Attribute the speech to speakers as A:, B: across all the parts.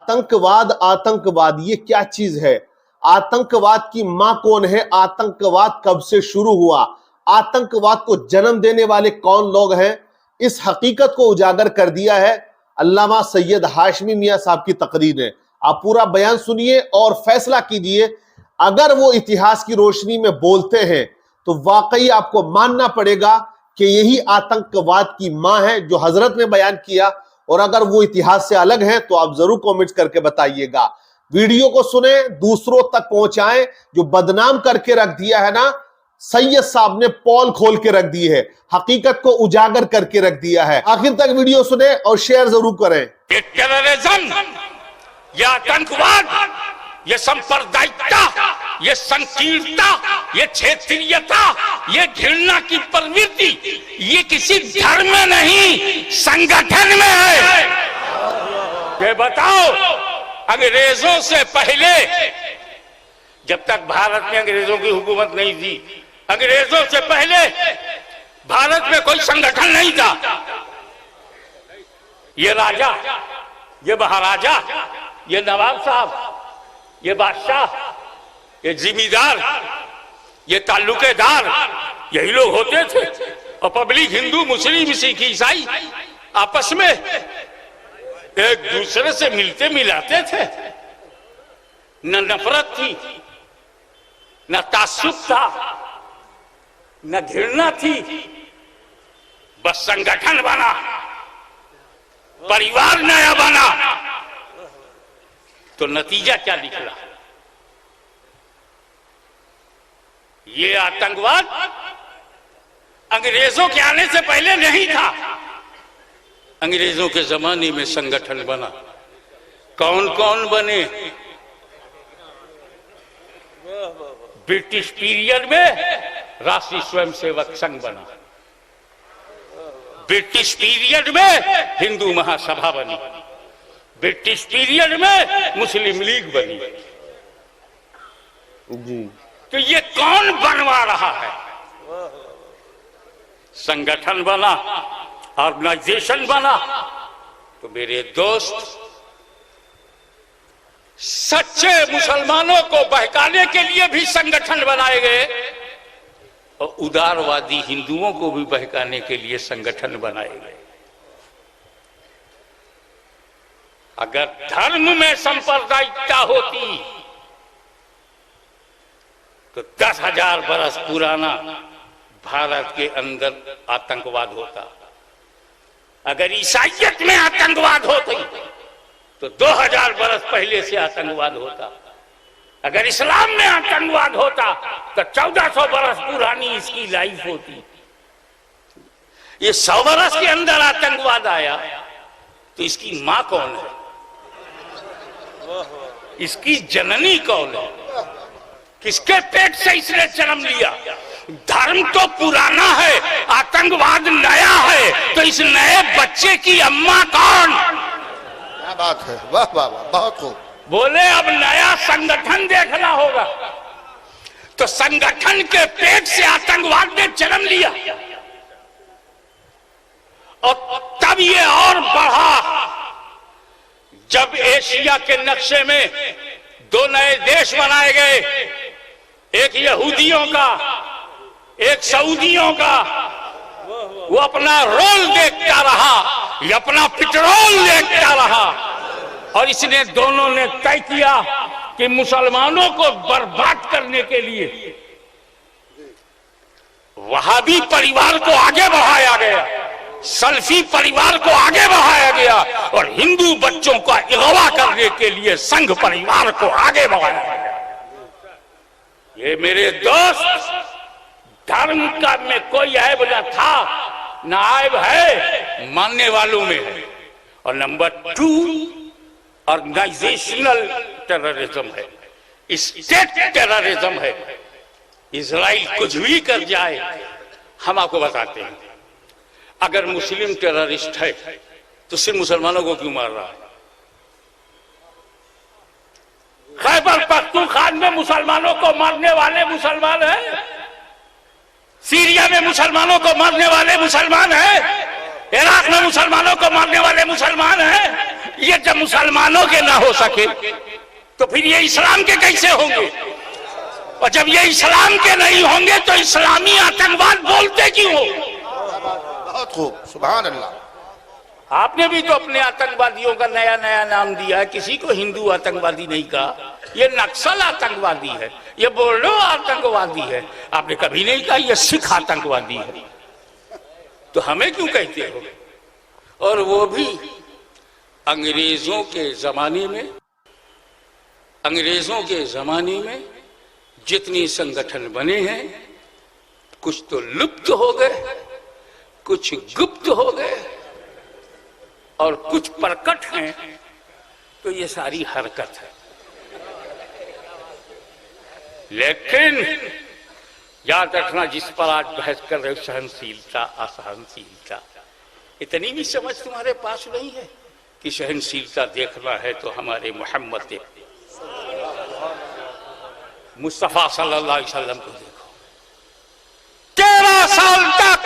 A: आतंकवाद, आतंकवाद ये क्या चीज है? आतंकवाद की मां कौन है? आतंकवाद कब से शुरू हुआ? आतंकवाद को जन्म देने वाले कौन लोग हैं? इस हकीकत को उजागर कर दिया है अल्लामा सैयद हाशमी मियां साहब की तकरीर है। आप पूरा बयान सुनिए और फैसला कीजिए। अगर वो इतिहास की रोशनी में बोलते हैं तो वाकई आपको मानना पड़ेगा कि यही आतंकवाद की मां है जो हजरत ने बयान किया, और अगर वो इतिहास से अलग है तो आप जरूर कमेंट्स करके बताइएगा। वीडियो को सुने, दूसरों तक पहुंचाएं। जो बदनाम करके रख दिया है ना, सैयद साहब ने पोल खोल के रख दी है, हकीकत को उजागर करके रख दिया है। आखिर तक वीडियो सुने और शेयर जरूर करें।
B: ये टेररिज्म, ये आतंकवाद, ये सांप्रदायिकता, ये संकीर्णता, ये क्षेत्रीयता, ये घृणा की प्रवृत्ति, ये किसी धर्म में नहीं, संगठन में है। ये बताओ, अंग्रेजों से पहले, जब तक भारत में अंग्रेजों की हुकूमत नहीं थी, अंग्रेजों से पहले भारत में कोई संगठन नहीं था। ये राजा, ये महाराजा, ये नवाब साहब, ये बादशाह, ये जिम्मेदार, ये ताल्लुकेदार, यही लोग होते थे। और पब्लिक हिंदू, मुस्लिम, सिख, ईसाई आपस में एक दूसरे से मिलते मिलाते थे। न नफरत थी, न तासुब था, न घृणा थी, बस संगठन बना, परिवार नया बना। तो नतीजा क्या निकला? ये आतंकवाद अंग्रेजों के आने से पहले नहीं था, अंग्रेजों के जमाने में संगठन बना। कौन कौन बने? ब्रिटिश पीरियड में राष्ट्रीय स्वयंसेवक संघ बना, ब्रिटिश पीरियड में हिंदू महासभा बनी, ब्रिटिश पीरियड में मुस्लिम लीग बनी जी। तो ये कौन बनवा रहा है? संगठन बना, ऑर्गेनाइजेशन बना। तो मेरे दोस्त, सच्चे मुसलमानों को बहकाने के लिए भी संगठन बनाए गए और उदारवादी हिंदुओं को भी बहकाने के लिए संगठन बनाए गए। अगर धर्म में सांप्रदायिकता होती तो 10,000 बरस पुराना भारत के अंदर आतंकवाद होता। अगर ईसाइयत में आतंकवाद होती तो 2000 बरस पहले से आतंकवाद होता। अगर इस्लाम में आतंकवाद होता तो 1400 बरस पुरानी इसकी लाइफ होती। ये 100 बरस के अंदर आतंकवाद आया तो इसकी मां कौन है? इसकी जननी कौन है? किसके पेट से इसने जन्म लिया? धर्म तो पुराना है, आतंकवाद नया है, तो इस नए बच्चे की अम्मा कौन?
C: क्या बात है, वाह वाह वाह, बहुत खूब।
B: बोले अब नया संगठन देखना होगा। तो संगठन के पेट से आतंकवाद ने जन्म लिया और तब ये और बढ़ा जब एशिया के नक्शे में 2 नए देश बनाए गए, एक यहूदियों का, एक सऊदियों का। वो अपना रोल देखता रहा, ये अपना पेट्रोल देखता रहा, और इसने दोनों ने तय किया कि मुसलमानों को बर्बाद करने के लिए वहाबी परिवार को आगे बढ़ाया गया, सल्फी परिवार को आगे बढ़ाया गया, और हिंदू बच्चों का अगवा करने के लिए संघ परिवार को आगे बढ़ाया गया। ये मेरे दोस्त, धर्म का में कोई ऐब न था, न ऐब है, मानने वालों में है। और नंबर 2 ऑर्गेनाइजेशनल टेररिज्म है, स्टेट टेररिज्म है। इजराइल कुछ भी कर जाए, हम आपको बताते हैं। अगर मुस्लिम टेररिस्ट है तो सिर्फ मुसलमानों को क्यों मार रहा है? खैबर पख्तूनख्वान में मुसलमानों को मारने वाले मुसलमान हैं, सीरिया में मुसलमानों को मारने वाले मुसलमान हैं, इराक में मुसलमानों को मारने वाले मुसलमान हैं, ये जब मुसलमानों के ना हो सके तो फिर ये इस्लाम के कैसे होंगे? और जब ये इस्लाम के नहीं होंगे तो इस्लामी आतंकवाद बोलते क्यों हो?
C: बहुत खूब, सुभान अल्लाह।
B: आपने भी तो अपने आतंकवादियों का नया नया नाम दिया है, किसी को हिंदू आतंकवादी नहीं कहा। ये नक्सल आतंकवादी है, ये बोलो आतंकवादी है, आपने कभी नहीं कहा ये सिख आतंकवादी है। तो हमें क्यों कहते हो? और वो भी अंग्रेजों के जमाने में। अंग्रेजों के जमाने में जितने संगठन बने हैं, कुछ तो लुप्त हो गए, कुछ गुप्त हो गए और कुछ प्रकट हैं। तो ये सारी हरकत है। लेकिन याद रखना, जिस पर आज बहस कर रहे हो, सहनशीलता असहनशीलता, इतनी भी समझ तुम्हारे पास नहीं है कि सहनशीलता देखना है तो हमारे मोहम्मद मुस्तफा सल्लल्लाहु अलैहि वसल्लम को देखो। 13 साल तक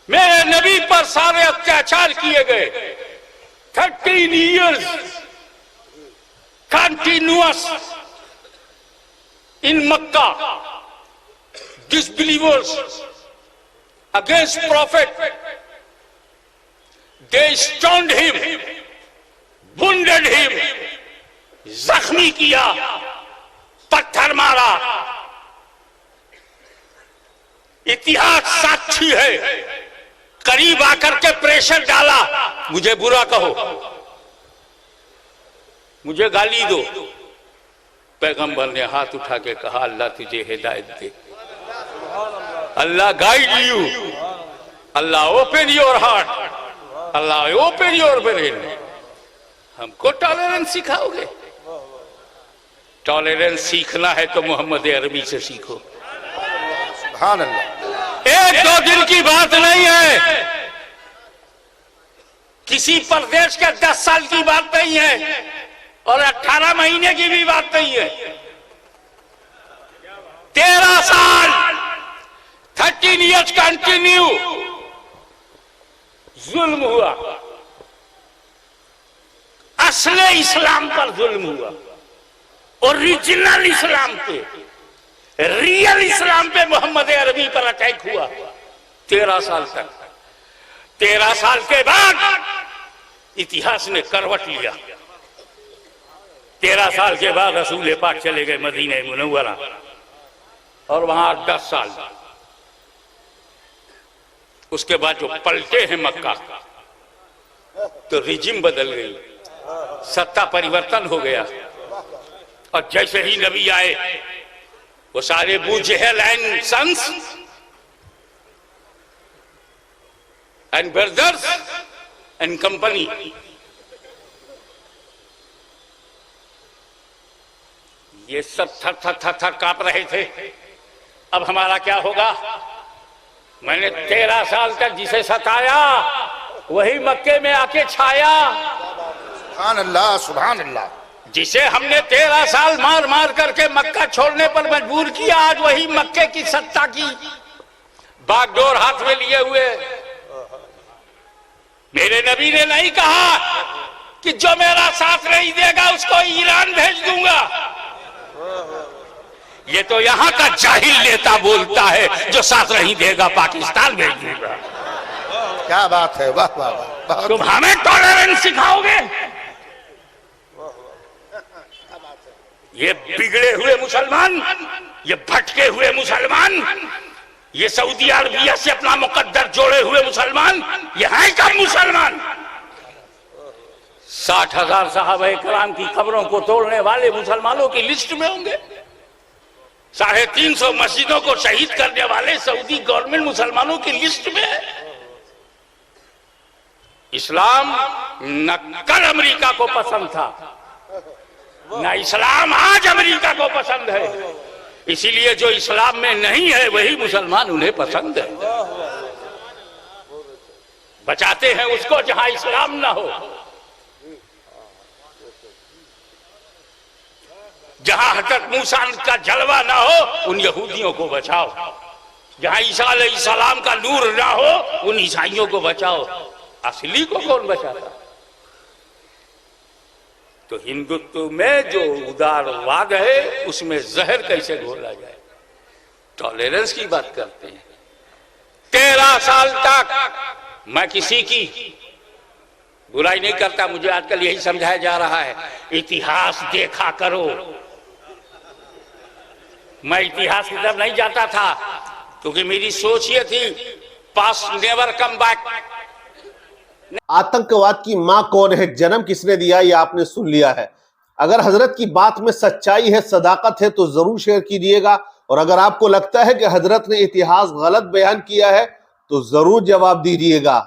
B: मेरे नबी पर सारे अत्याचार किए गए। 13 years continuous in Makkah, disbelievers against Prophet. They stoned him, wounded him, जख्मी किया, पत्थर मारा। इतिहास साक्षी है। करीब आकर के प्रेशर डाला, मुझे बुरा कहो, मुझे गाली दो। पैगंबर ने हाथ उठा के कहा, अल्लाह तुझे हिदायत दे, Allah guide you, Allah open your heart, Allah open your brain. हमको टॉलरेंस सिखाओगे? टॉलरेंस सीखना है तो मोहम्मद अरबी से सीखो।
C: सुभान अल्लाह।
B: एक दो दिन की बात नहीं है, किसी प्रदेश के 10 साल की बात नहीं है और 18 महीने की भी बात नहीं है। 13 साल, 13 years कंटिन्यू जुल्म हुआ। असले इस्लाम पर जुल्म हुआ, ओरिजिनल इस्लाम पे, रियल इस्लाम पे मोहम्मद अरबी पर अटैक हुआ 13 साल तक। 13 साल के बाद इतिहास ने करवट लिया। 13 साल के बाद रसूल पाक चले गए मदीना मुनव्वरा और वहां 10 साल। उसके बाद जो पलटे हैं मक्का, तो रिजिम बदल गई, सत्ता परिवर्तन हो गया। और जैसे ही नबी आए, वो सारे Abu Jahl and sons and brothers and company, ये सब थर थर थर थर कांप रहे थे। अब हमारा क्या होगा? मैंने 13 साल तक जिसे सताया वही मक्के में आके छाया।
C: सुभान अल्लाह, सुभान अल्लाह।
B: जिसे हमने 13 साल मार मार करके मक्का छोड़ने पर मजबूर किया, आज वही मक्के की सत्ता की बागडोर हाथ में लिए हुए। मेरे नबी ने नहीं कहा कि जो मेरा साथ नहीं देगा उसको ईरान भेज दूंगा। ये तो यहां का जाहिल नेता बोलता है, जो साथ नहीं देगा पाकिस्तान भेज दूंगा।
C: क्या बात है, वाह वाह वाह।
B: तुम हमें टॉलरेंस सिखाओगे? ये बिगड़े हुए मुसलमान, ये भटके हुए मुसलमान, ये सऊदी अरबिया से अपना मुकद्दर जोड़े हुए मुसलमान, ये हैं कब मुसलमान? 60,000 साहबे कराम की कब्रों को तोड़ने वाले मुसलमानों की लिस्ट में होंगे। 350 मस्जिदों को शहीद करने वाले सऊदी गवर्नमेंट मुसलमानों की लिस्ट में है। इस्लाम न कल अमेरिका को पसंद था, ना इस्लाम आज अमेरिका को पसंद है। इसीलिए जो इस्लाम में नहीं है वही मुसलमान उन्हें पसंद है। बचाते हैं उसको जहां इस्लाम ना हो, जहां हजरत मूसा का जलवा ना हो उन यहूदियों को बचाओ, जहां ईसा अलैहिस्सलाम का नूर ना हो उन ईसाइयों को बचाओ। असली को कौन बचाता? तो हिंदुत्व में जो उदारवाद है उसमें जहर कैसे घोला जाए। टॉलरेंस की बात करते हैं। 13 साल तक मैं किसी की बुराई नहीं करता, मुझे आजकल यही समझाया जा रहा है इतिहास देखा करो। मैं इतिहास की तरफ नहीं जाता था क्योंकि मेरी सोच ये थी पास्ट नेवर कम बैक।
A: आतंकवाद की मां कौन है, जन्म किसने दिया, ये आपने सुन लिया है। अगर हजरत की बात में सच्चाई है, सदाकत है तो जरूर शेयर कीजिएगा। और अगर आपको लगता है कि हजरत ने इतिहास गलत बयान किया है तो जरूर जवाब दीजिएगा।